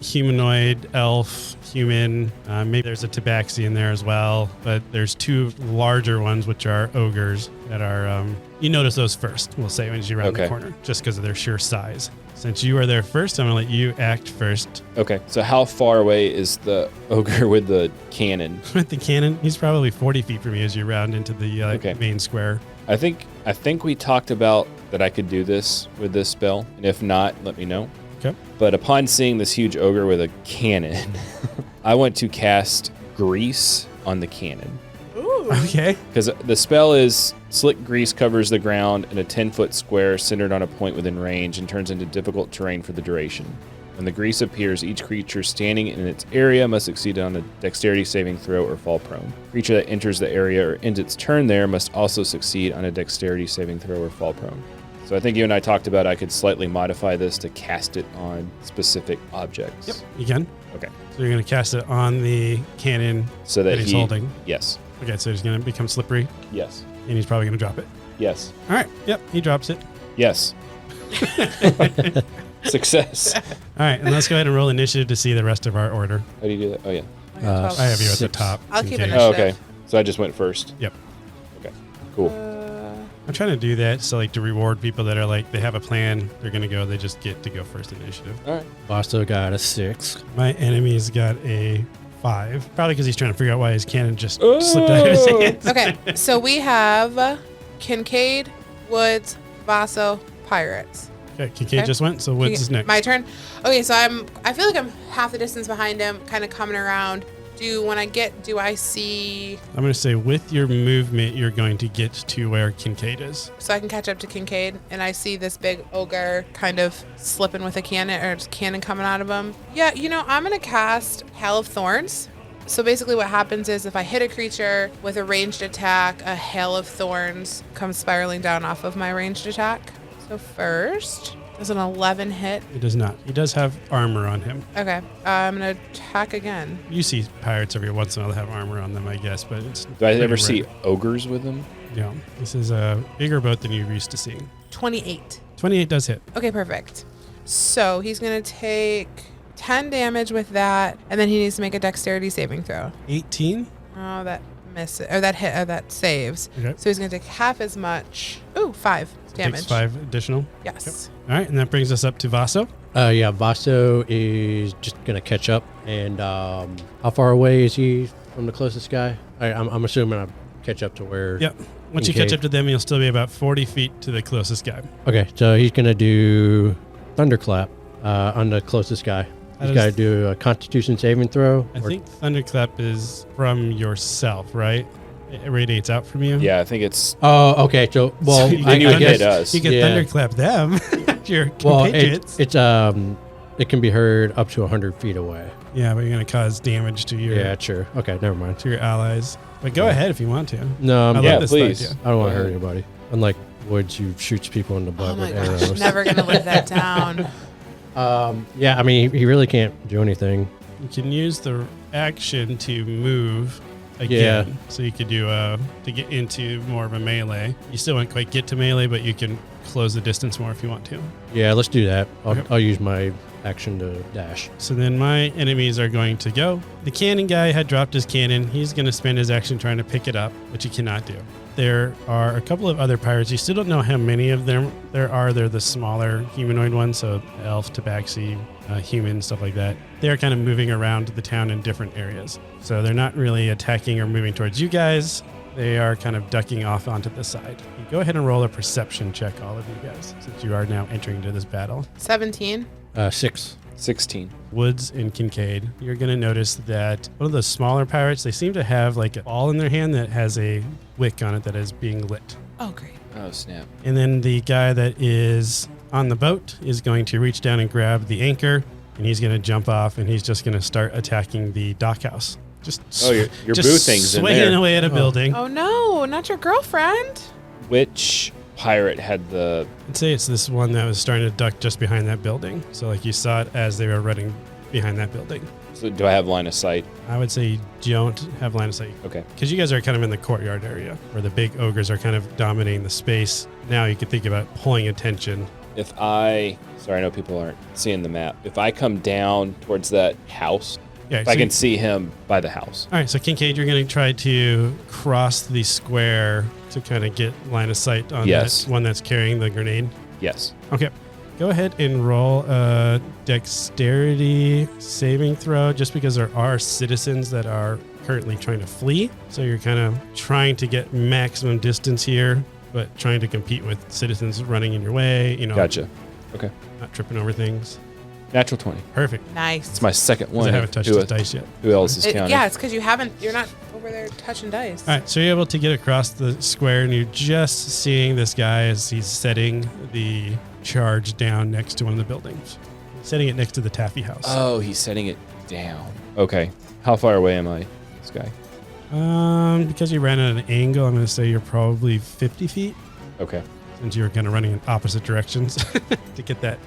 humanoid, elf, human. Maybe there's a tabaxi in there as well, but there's two larger ones, which are ogres that are, you notice those first, we'll say, when you round the corner, just because of their sheer size. Since you are there first, I'm going to let you act first. Okay, so how far away is the ogre with the cannon? With the cannon, he's probably 40 feet from you as you round into the main square. I think we talked about that I could do this with this spell, and if not, let me know. Okay. But upon seeing this huge ogre with a cannon, I want to cast grease on the cannon. Ooh. Okay. Because the spell is slick grease covers the ground in a 10-foot square centered on a point within range and turns into difficult terrain for the duration. When the grease appears, each creature standing in its area must succeed on a dexterity saving throw or fall prone. Creature that enters the area or ends its turn there must also succeed on a dexterity saving throw or fall prone. So I think you and I talked about I could slightly modify this to cast it on specific objects. Yep, you can. Okay. So you're going to cast it on the cannon So that he's holding. Yes. Okay, so he's going to become slippery, Yes. and he's probably going to drop it. Yes. All right. Yep, he drops it. Yes. Success. All right, and let's go ahead and roll initiative to see the rest of our order. How do you do that? Oh, yeah. I have you at the 6. top. I'll keep Kincaid. initiative. Oh, okay. So I just went first. Yep. Okay. Cool. I'm trying to do that so like to reward people that are like they have a plan, they're gonna go, they just get to go first initiative. All right. Basto got a 6. My enemy's got a 5, probably because he's trying to figure out why his cannon just slipped out of his hands. Okay, so we have Kincaid, Woods, Vaso, Pirates. Okay, Kincaid just went, so Woods is next. My turn. Okay, so I feel like I'm half the distance behind him, kind of coming around. Do I see, I'm gonna say with your movement, you're going to get to where Kincaid is. so I can catch up to Kincaid, and I see this big ogre kind of slipping with a cannon coming out of him. Yeah, I'm gonna cast Hail of Thorns. So basically what happens is if I hit a creature with a ranged attack, a Hail of Thorns comes spiraling down off of my ranged attack. So first, does an 11 hit? It does not. He does have armor on him. Okay, I'm gonna attack again. You see pirates every once in a while that have armor on them, I guess, but it's Do I pretty ever rare. see ogres with them? Yeah, this is a bigger boat than you're used to seeing. 28. 28 does hit. Okay, perfect. So he's gonna take 10 damage with that, and then he needs to make a dexterity saving throw. 18. Oh, that misses, or that hit, or that saves. Okay. So he's gonna take half as much. Ooh, 5 damage. Takes 5 additional. Yes. All right, and that brings us up to Vaso. Yeah, Basto is just going to catch up. And how far away is he from the closest guy? I'm assuming I'll catch up to where... Yep. Once you Kincaid. catch up to them, you'll still be about 40 feet to the closest guy. Okay, so he's going to do Thunderclap on the closest guy. He's got to do a Constitution saving throw. I think Thunderclap is from yourself, right? It radiates out from you. Yeah, I think it's... Oh, okay. So, well, So you Then you can would hit thunder- us. You can Yeah. Thunderclap them. Your well, compatriots. it can be heard up to 100 feet away. Yeah, but you're going to cause damage to your Yeah, sure. Okay, never mind. to your allies. But go ahead if you want to. No, I I'm, Yeah, love this please. idea. I don't want to Go hurt ahead. anybody. Unlike Woods, who shoots people in the butt Oh my with gosh, arrows. never gonna live that down. Yeah, I mean, he really can't do anything. You can use the action to move again. So you could do to get into more of a melee. You still won't quite get to melee, but you can close the distance more if you want to. Yeah, let's do that. Okay. I'll use my action to dash. So then my enemies are going to go. The cannon guy had dropped his cannon. He's going to spend his action trying to pick it up, which he cannot do. There are a couple of other pirates. You still don't know how many of them there are. They're the smaller humanoid ones, so elf, tabaxi, human, stuff like that. They're kind of moving around the town in different areas. So they're not really attacking or moving towards you guys. They are kind of ducking off onto the side. You go ahead and roll a perception check, all of you guys, since you are now entering into this battle. 17. 6. 16. Woods and Kincaid, you're going to notice that one of the smaller pirates, they seem to have like a ball in their hand that has a wick on it that is being lit. Oh, great. Oh, snap. And then the guy that is on the boat is going to reach down and grab the anchor, and he's going to jump off, and he's just going to start attacking the dockhouse. Just your just boo thing's in swinging there. away at a building. Oh, no, not your girlfriend. Which pirate had the... I'd say it's this one that was starting to duck just behind that building. So like you saw it as they were running behind that building. So do I have line of sight? I would say you don't have line of sight. Okay. Because you guys are kind of in the courtyard area where the big ogres are kind of dominating the space. Now you could think about pulling attention. If I... Sorry, I know people aren't seeing the map. If I come down towards that house, Yeah, if so I can see him by the house. All right, so Kincaid, you're going to try to cross the square to kind of get line of sight on Yes. that one that's carrying the grenade. Yes. Okay. Go ahead and roll a dexterity saving throw just because there are citizens that are currently trying to flee. So you're kind of trying to get maximum distance here, but trying to compete with citizens running in your way, you know. Gotcha. Okay. Not tripping over things. Natural 20. Perfect. Nice. It's my second 'Cause one. I haven't touched Who- his dice yet. Who else is counting? Yeah, it's because you're not over there touching dice. All right, so you're able to get across the square, and you're just seeing this guy as he's setting the charge down next to one of the buildings, setting it next to the taffy house. Oh, he's setting it down. Okay. How far away am I, this guy? Because you ran at an angle, I'm going to say you're probably 50 feet, Okay. since you were kind of running in opposite directions to get that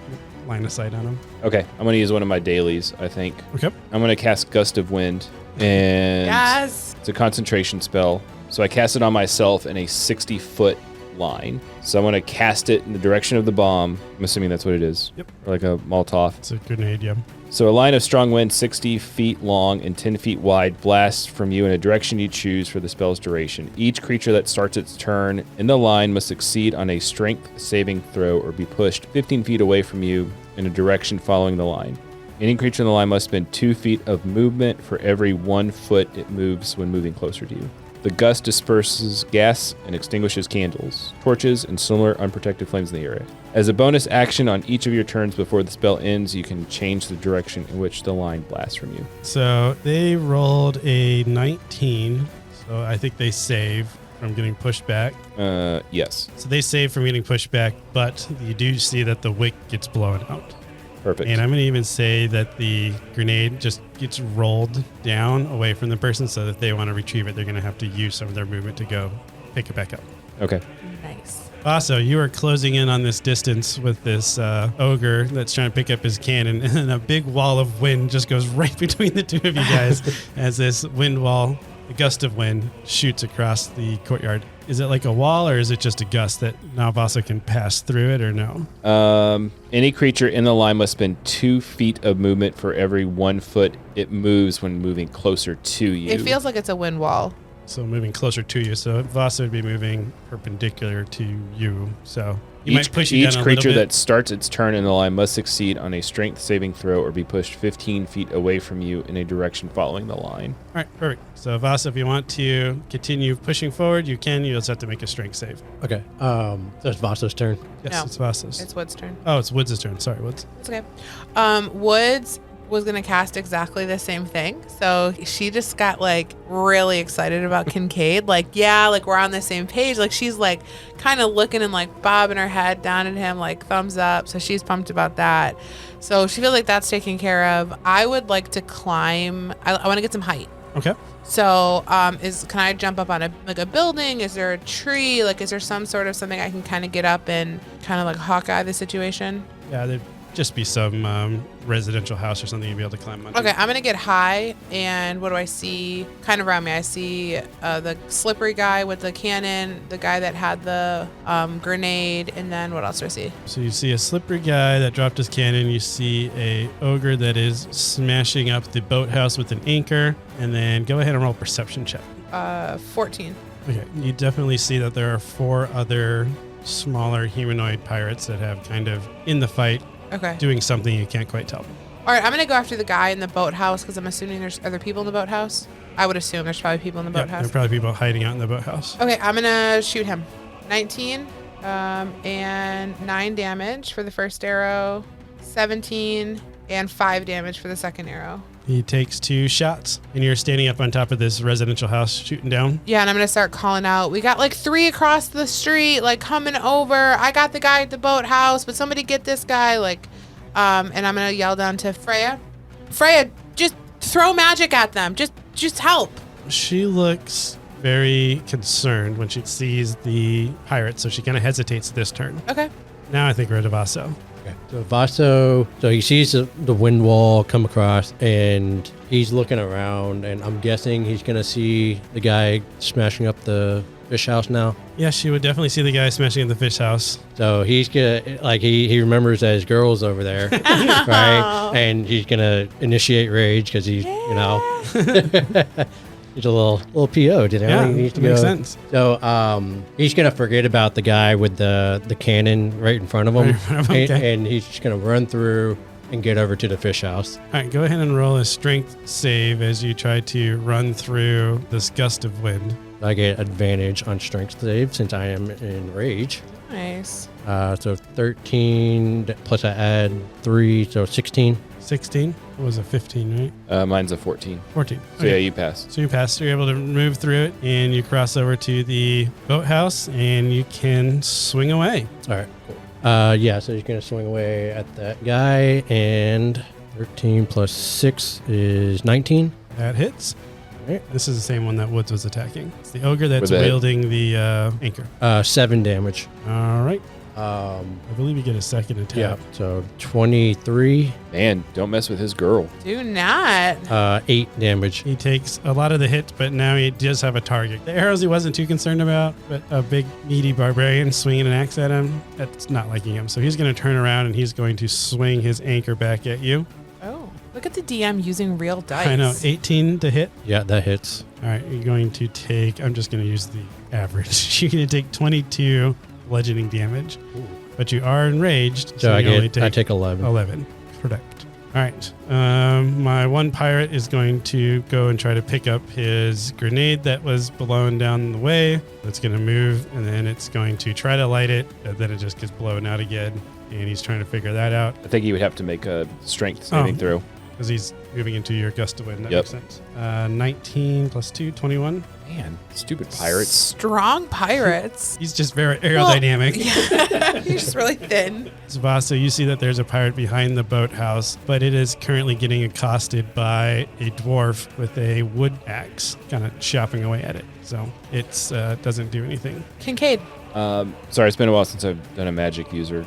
line of sight on him. Okay. I'm going to use one of my dailies, I think. Okay. I'm going to cast Gust of Wind. And Yes. it's a concentration spell. So I cast it on myself in a 60-foot line. So I'm going to cast it in the direction of the bomb. I'm assuming that's what it is. Yep. Or like a Molotov. It's a grenade, yeah. So a line of strong wind 60 feet long and 10 feet wide blasts from you in a direction you choose for the spell's duration. Each creature that starts its turn in the line must succeed on a strength saving throw or be pushed 15 feet away from you in a direction following the line. Any creature in the line must spend 2 feet of movement for every 1 foot it moves when moving closer to you. The gust disperses gas and extinguishes candles, torches, and similar unprotected flames in the area. As a bonus action on each of your turns before the spell ends, you can change the direction in which the line blasts from you. So they rolled a 19, so I think they save from getting pushed back. Yes. So they save from getting pushed back, but you do see that the wick gets blown out. Perfect. And I'm going to even say that the grenade just gets rolled down away from the person, so that if they want to retrieve it, they're going to have to use some of their movement to go pick it back up. Okay. Nice. Also, you are closing in on this distance with this ogre that's trying to pick up his cannon, and a big wall of wind just goes right between the two of you guys as this wind wall, a gust of wind, shoots across the courtyard. Is it like a wall, or is it just a gust that Navasa can pass through it, or no? Any creature in the line must spend 2 feet of movement for every 1 foot it moves when moving closer to you. It feels like it's a wind wall. So moving closer to you. So Vasa would be moving perpendicular to you. So he might push you down a Each creature little bit. that starts its turn in the line must succeed on a strength saving throw or be pushed 15 feet away from you in a direction following the line. All right, perfect. So Vasa, if you want to continue pushing forward, you can. You just have to make a strength save. Okay. So it's Vasa's turn. Yes, No. it's Vasa's. It's Wood's turn. Oh, it's Woods' turn. Sorry, Woods. It's okay. Woods was going to cast exactly the same thing. So she just got like really excited about Kincaid. Like, yeah, like we're on the same page. Like she's like kind of looking and like bobbing her head down at him, like thumbs up. So she's pumped about that. So she feels like that's taken care of. I would like to climb. I want to get some height. Okay. So can I jump up on a building? Is there a tree? Like, is there some sort of something I can kind of get up and kind of like Hawkeye the situation? Yeah, the just be some residential house or something you'd be able to climb onto. Okay, I'm gonna get high, and what do I see? Kind of around me, I see the slippery guy with the cannon, the guy that had the grenade, and then what else do I see? So you see a slippery guy that dropped his cannon. You see a ogre that is smashing up the boathouse with an anchor. And then go ahead and roll a perception check. 14. Okay, you definitely see that there are 4 other smaller humanoid pirates that have kind of in the fight Okay. doing something you can't quite tell. All right, I'm gonna go after the guy in the boathouse because I'm assuming there's other people in the boathouse. I would assume there's probably people in the Yep, there boathouse. are probably people hiding out in the boathouse. Okay, I'm gonna shoot him. 19 and 9 damage for the first arrow, 17 and 5 damage for the second arrow. He takes 2 shots, and you're standing up on top of this residential house shooting down. Yeah, and I'm gonna start calling out. We got like 3 across the street, like coming over. I got the guy at the boathouse, but somebody get this guy. Like, and I'm gonna yell down to Freya. Freya, just throw magic at them. Just help. She looks very concerned when she sees the pirate, so she kind of hesitates this turn. Okay. Now I think we're at Vaso. So Vaso, so he sees the wind wall come across, and he's looking around, and I'm guessing he's going to see the guy smashing up the fish house now. Yeah, she would definitely see the guy smashing in the fish house. So he's going to, like, he remembers that his girl's over there, right? And he's going to initiate rage because he's, you know, he's a little PO'd, you know? Yeah, He needs to that makes go. sense. So he's going to forget about the guy with the cannon right in front of him, Right in front of him, okay. and he's just going to run through and get over to the fish house. All right, go ahead and roll a strength save as you try to run through this gust of wind. I get advantage on strength save since I am in rage. Nice. So 13 plus I add 3, so 16. 16? It was a 15, right? Mine's a 14. 14. So yeah, you pass. So you pass, you're able to move through it, and you cross over to the boathouse, and you can swing away. All right, cool. Yeah, so he's going to swing away at that guy, and 13 plus 6 is 19. That hits. Right. This is the same one that Woods was attacking. It's the ogre that's With that- wielding the anchor. 7 damage. All right. I I believe you get a second attack. Yeah, so 23, Man, don't mess with his girl. Do not. 8 damage. He takes a lot of the hits, but now he does have a target. The arrows he wasn't too concerned about, but a big, meaty barbarian swinging an axe at him, that's not liking him. So he's going to turn around and he's going to swing his anchor back at you. Oh, look at the DM using real dice. I know, 18 to hit. Yeah, that hits. All right, you're going to take, I'm just going to use the average. You're going to take 22 bludgeoning damage, but you are enraged, So you only I take 11. 11. Correct. All right. My one pirate is going to go and try to pick up his grenade that was blown down the way. It's going to move, and then it's going to try to light it, and then it just gets blown out again, and he's trying to figure that out I think he would have to make a strength saving throw. because he's moving into your gust of wind. That Yep. makes sense. 19 plus 2, 21. Man, stupid pirates. Strong pirates. He's just very aerodynamic. You're just really thin. Vaso, you see that there's a pirate behind the boathouse, but it is currently getting accosted by a dwarf with a wood axe, kind of chopping away at it. So it doesn't do anything. Kincaid. Sorry, it's been a while since I've done a magic user.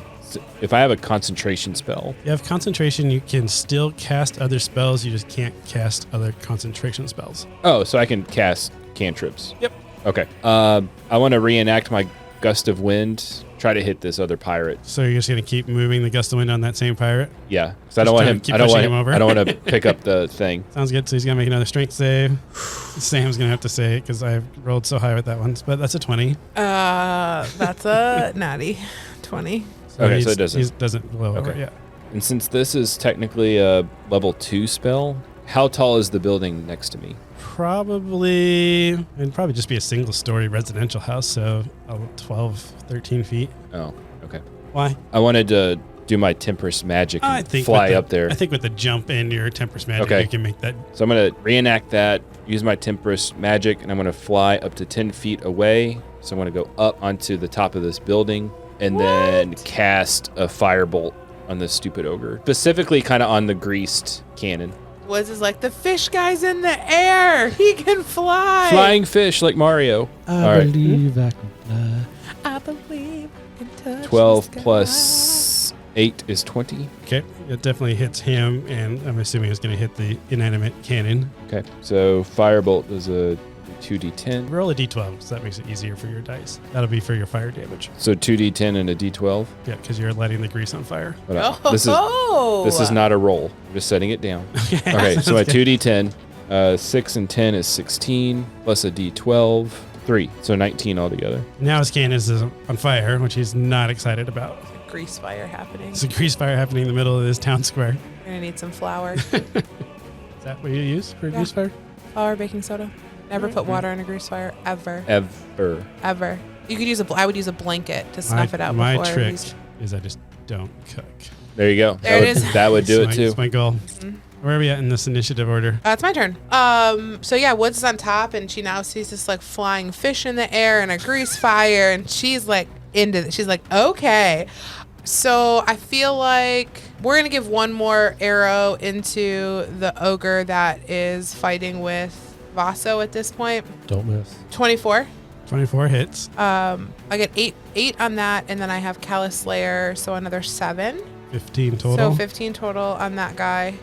If I have a concentration spell, You have concentration, you can still cast other spells, you just can't cast other concentration spells. oh, so I can cast cantrips. Yep. Okay. I want to reenact my gust of wind. Try to hit this other pirate. So you're just going to keep moving the gust of wind on that same pirate? Yeah, because I don't want trying him. to keep I don't pushing want him over. I don't want to pick up the thing. Sounds good. So he's going to make another strength save. Sam's going to have to say it because I rolled so high with that one. But that's a 20. That's a natty 20. Okay, so it doesn't. He doesn't blow over, Okay. yeah. And since this is technically a level 2 spell, how tall is the building next to me? It'd probably just be a single story residential house, so 12, 13 feet. Oh, okay. Why? I wanted to do my Tempest magic and fly with the- up there. I think with the jump in your Tempest magic, Okay. you can make that. So I'm going to reenact that, use my Tempest magic, and I'm going to fly up to 10 feet away. So I'm going to go up onto the top of this building and then cast a firebolt on this stupid ogre. Specifically kind of on the greased cannon. Woods is like, the fish guy's in the air. He can fly. Flying fish like Mario. I All right. believe I can fly. I believe I can touch 12 the sky. plus 8 is 20. Okay, it definitely hits him, and I'm assuming it's going to hit the inanimate cannon. Okay, so Firebolt is a 2d10. Roll a d12, so that makes it easier for your dice. That'll be for your fire damage. So 2d10 and a d12. Yeah, because you're letting the grease on fire. But, this is not a roll. I'm just setting it down. Okay, so my 2d10, 6 and 10 is 16, plus a d12, 3. So 19 altogether. Now his cannon is on fire, which he's not excited about. Grease fire happening. There's a grease fire happening in the middle of this town square. We're gonna need some flour. Is that what you use for a grease fire? Flour, baking soda. Never put water in a grease fire ever. Ever. You could use I would use a blanket to snuff it out. My before trick is I just don't cook. There you go. There it is. That would do it too. That's my goal. Mm-hmm. Where are we at in this initiative order? It's my turn. So yeah, Woods is on top, and she now sees this like flying fish in the air and a grease fire, and she's like into it. She's like, okay. So I feel like we're gonna give one more arrow into the ogre that is fighting with Vaso at this point. Don't miss. 24. 24 hits. I get eight on that, and then I have Callous Slayer, so another 7. 15 total. So 15 total on that guy.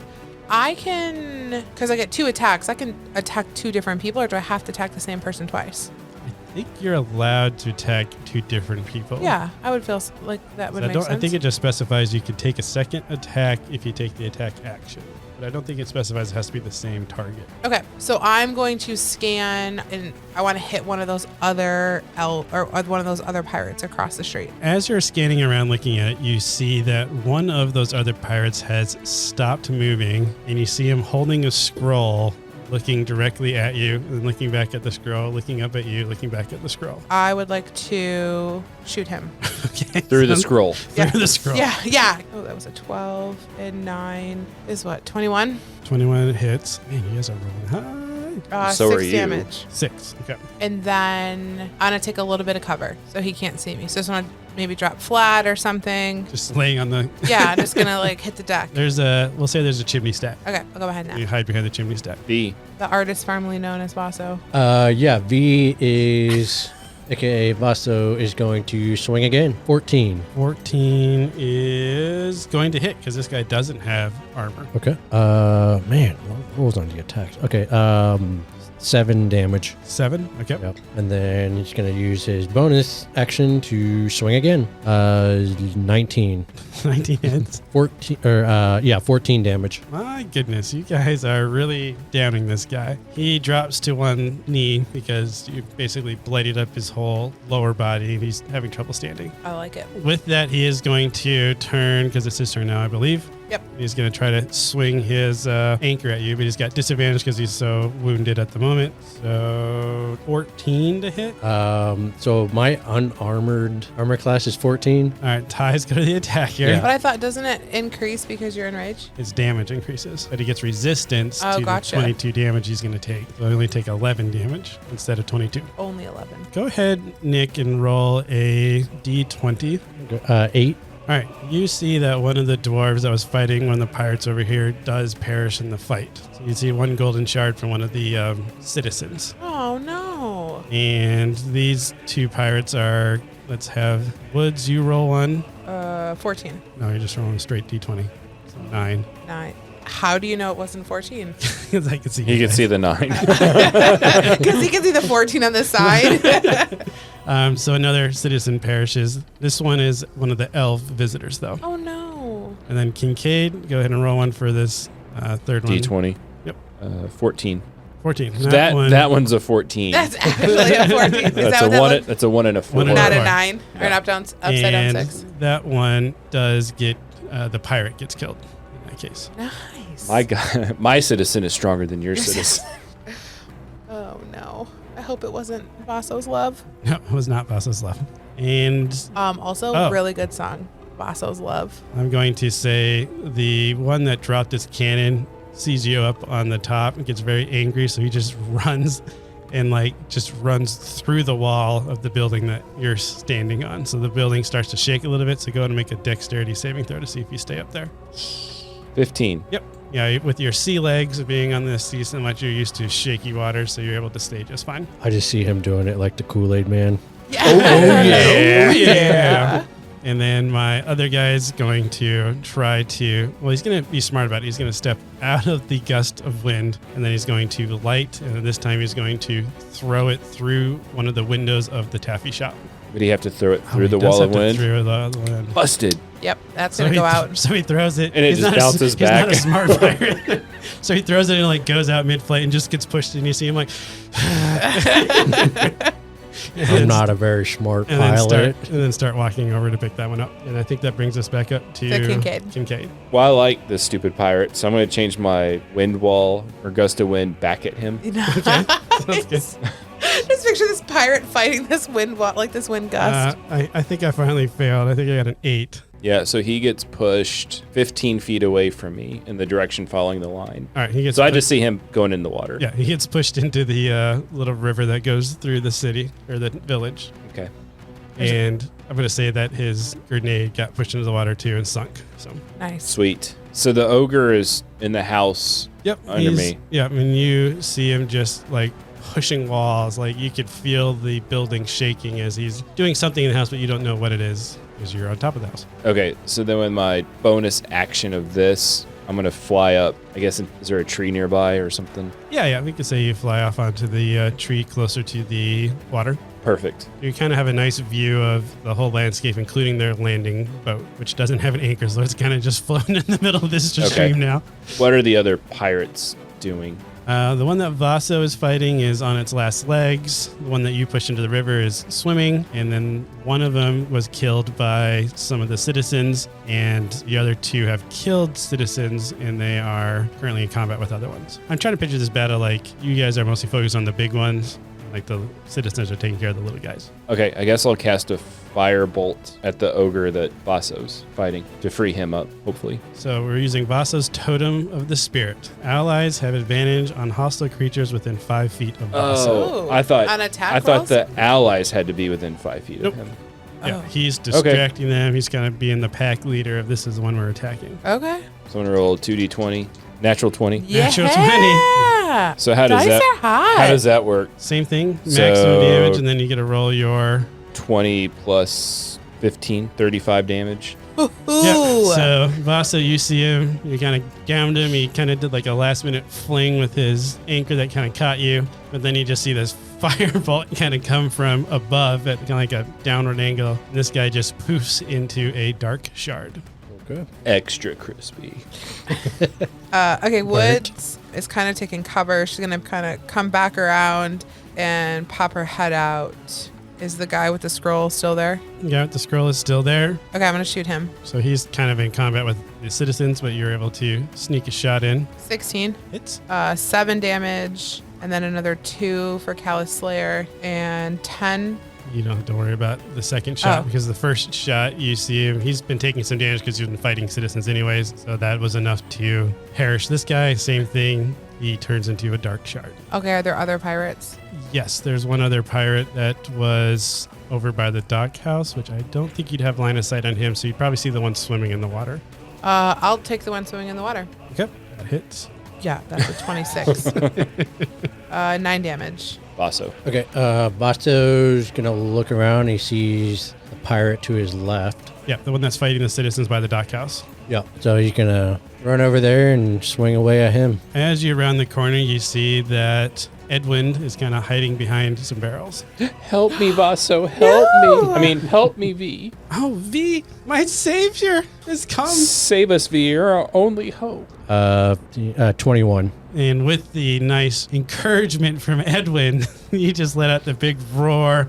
I can, because I get 2 attacks, I can attack 2 different people, or do I have to attack the same person twice? I think you're allowed to attack 2 different people. Yeah, I would feel like that would make sense. I think it just specifies you can take a second attack if you take the attack action. But I don't think it specifies it has to be the same target. Okay, so I'm going to scan, and I want to hit one of those other one of those other pirates across the street. As you're scanning around looking at it, you see that one of those other pirates has stopped moving, and you see him holding a scroll, looking directly at you, and looking back at the scroll, looking up at you, looking back at the scroll. I would like to shoot him. Okay. Through the scroll. Through the scroll. Yeah. Oh, that was a 12 and 9 is what? 21? 21 hits. Man, you guys are rolling high. So 6 are you. damage. 6. Okay. And then I'm going to take a little bit of cover so he can't see me. So I just want to maybe drop flat or something. Just laying on the... Yeah, I'm just going to like hit the deck. We'll say there's a chimney stack. Okay, I'll go behind You that. hide behind the chimney stack. B. The artist formerly known as Vaso. Yeah, V is, aka Vaso, is going to swing again. 14. 14 is going to hit because this guy doesn't have armor. Okay. Man, long rolls on the attacks. Okay. 7 damage. 7. Okay. Yep. And then he's going to use his bonus action to swing again. 19. 19 hits. 14 damage. My goodness, you guys are really downing this guy. He drops to one knee because you basically blighted up his whole lower body and he's having trouble standing. I like it. With that, he is going to turn, because it's his turn now, I believe. Yep. He's going to try to swing his anchor at you, but he's got disadvantage because he's so wounded at the moment. So 14 to hit. So my unarmored armor class is 14. All right, Ty's go to the attack here. Yeah. But I thought, doesn't it increase because you're enraged? His damage increases, but he gets resistance to gotcha. the 22 damage he's going to take. So he'll only take 11 damage instead of 22. Only 11. Go ahead, Nick, and roll a d20. 8. All right, you see that one of the dwarves that was fighting one of the pirates over here does perish in the fight. So you see one golden shard from one of the citizens. Oh, no. And these 2 pirates are, let's have Woods, you roll one. 14. No, you're just rolling a straight d20. So 9. 9. How do you know it wasn't 14? Because I can see You can see the 9. Because he can see the 14 on the side. So another citizen perishes. This one is one of the elf visitors, though. Oh, no. And then Kincaid, go ahead and roll one for this third one. D20. Yep. 14. 14. That one's a 14. That's actually a 14. Is That's that a what one. that That's a 1 and a 4. One and Not a a four. 9. Or an upside down And 6. that one does get, the pirate gets killed in that case. Nice. My God, my citizen is stronger than your citizen. Oh, no. I hope it wasn't Vaso's Love. No, it was not Vaso's Love. And Also, really good song. Vaso's Love. I'm going to say the one that dropped his cannon sees you up on the top and gets very angry, so he just runs and just runs through the wall of the building that you're standing on. So the building starts to shake a little bit, so go ahead and make a dexterity saving throw to see if you stay up there. 15. Yep. Yeah, with your sea legs being on the sea so much, you're used to shaky water, so you're able to stay just fine. I just see him doing it like the Kool-Aid man. Yeah. Oh, yeah. And then my other guy's going to try to, well, he's going to be smart about it. He's going to step out of the gust of wind, and then he's going to light, and this time he's going to throw it through one of the windows of the taffy shop. Would he have to throw it through He the does wall have of to wind? Through the wind. Busted. Yep, that's going to go out. So he throws it. And it He's just not bounces He's not a back. smart pirate. So he throws it and like goes out mid-flight and just gets pushed, and you see him like... I'm not a very smart pilot. And then start walking over to pick that one up. And I think that brings us back up to Kincaid. Well, I like this stupid pirate, so I'm going to change my wind wall or gust of wind back at him. Okay. Sounds good. Just picture this pirate fighting this wind this wind gust. I think I finally failed. I think I got an 8. Yeah, so he gets pushed 15 feet away from me in the direction following the line. All right, he gets. So I just see him going in the water. Yeah, he gets pushed into the little river that goes through the city or the village. Okay. And I'm going to say that his grenade got pushed into the water too and sunk. So Nice. Sweet. So the ogre is in the house under me. Yeah, I mean, you see him just like pushing walls. Like you could feel the building shaking as he's doing something in the house, but you don't know what it is because you're on top of the house. Okay, so then with my bonus action of this, I'm going to fly up. I guess, is there a tree nearby or something? Yeah, we could say you fly off onto the tree closer to the water. Perfect. You kind of have a nice view of the whole landscape, including their landing boat, which doesn't have an anchor, so it's kind of just floating in the middle of this stream now. What are the other pirates doing? The one that Vaso is fighting is on its last legs. The one that you pushed into the river is swimming. And then one of them was killed by some of the citizens. And the other 2 have killed citizens, and they are currently in combat with other ones. I'm trying to picture this battle like you guys are mostly focused on the big ones. Like the citizens are taking care of the little guys. Okay, I guess I'll cast a firebolt at the ogre that Vaso's fighting to free him up, hopefully. So we're using Vaso's Totem of the Spirit. Allies have advantage on hostile creatures within 5 feet of Vaso. Oh, I thought on attack I thought rolls? the allies had to be within 5 feet Nope. of him. Yeah, Oh. he's distracting them. He's kind of being the pack leader of this is the one we're attacking. Okay. So I'm gonna roll 2d20, natural 20. Natural 20. Yeah. So how does Dice that are hot. how does that work? Same thing, maximum So- damage, and then you get to roll your... 20 plus 15, 35 damage. Ooh. Yeah, so Vaso, you see him, you kind of gowned him, he kind of did like a last minute fling with his anchor that kind of caught you, but then you just see this firebolt kind of come from above at kind of like a downward angle. This guy just poofs into a dark shard. Okay. Extra crispy. Okay, Woods is kind of taking cover. She's going to kind of come back around and pop her head out. Is the guy with the scroll still there? Yeah, the scroll is still there. Okay, I'm going to shoot him. So he's kind of in combat with the citizens, but you're able to sneak a shot in. 16. Hits. 7 damage, and then another 2 for Callous Slayer, and 10. You don't have to worry about the second shot Oh. because the first shot you see him, he's been taking some damage because he's been fighting citizens anyways. So that was enough to perish. This guy, same thing. He turns into a dark shard. Okay, are there other pirates? Yes, there's one other pirate that was over by the dock house, which I don't think you'd have line of sight on him. So you'd probably see the one swimming in the water. I'll take the one swimming in the water. Okay, that hits. Yeah, that's a 26. 9 damage. Vaso. Okay, Basto's gonna look around. He sees the pirate to his left. Yeah, the one that's fighting the citizens by the dock house. Yeah. So he's gonna run over there and swing away at him. As you round the corner, you see that Edwin is kind of hiding behind some barrels. Help me, Vaso. Help me. I mean, help me, V. Oh, V, my savior has come. Save us, V. You're our only hope. 21. And with the nice encouragement from Edwin, he just let out the big roar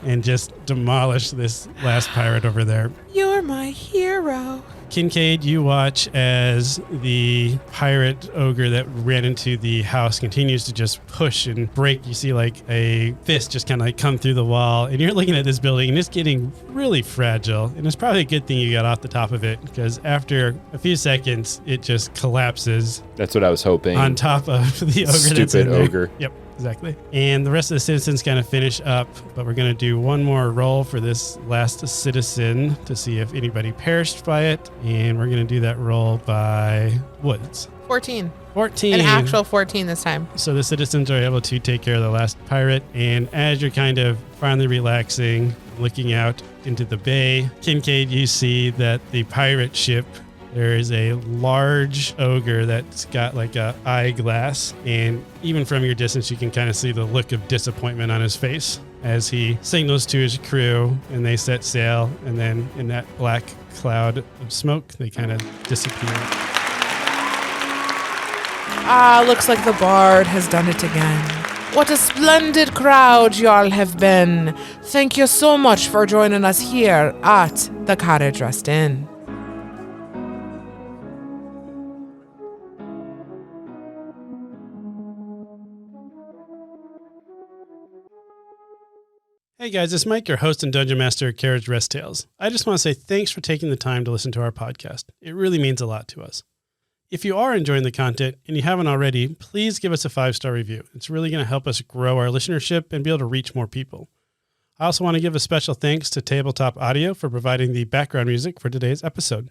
and just demolished this last pirate over there. You're my hero. Kincaid, you watch as the pirate ogre that ran into the house continues to just push and break. You see like a fist just kind of like come through the wall, and you're looking at this building and it's getting really fragile. And it's probably a good thing you got off the top of it because after a few seconds, it just collapses That's what I was hoping. on top of the ogre. that's Stupid in there. ogre. Yep, exactly. And the rest of the citizens kind of finish up, but we're going to do one more roll for this last citizen to see if anybody perished by it. And we're going to do that roll by Woods. 14. 14. An actual 14 this time. So the citizens are able to take care of the last pirate. And as you're kind of finally relaxing, looking out into the bay. Kincaid, you see that the pirate ship, there is a large ogre that's got like a eyeglass, and even from your distance you can kind of see the look of disappointment on his face as he signals to his crew and they set sail, and then in that black cloud of smoke they kind of disappear. Looks like the bard has done it again. What a splendid crowd y'all have been. Thank you so much for joining us here at the Carriage Rest Inn. Hey guys, it's Mike, your host and Dungeon Master at Carriage Rest Tales. I just want to say thanks for taking the time to listen to our podcast. It really means a lot to us. If you are enjoying the content and you haven't already, please give us a 5-star review. It's really going to help us grow our listenership and be able to reach more people. I also want to give a special thanks to Tabletop Audio for providing the background music for today's episode.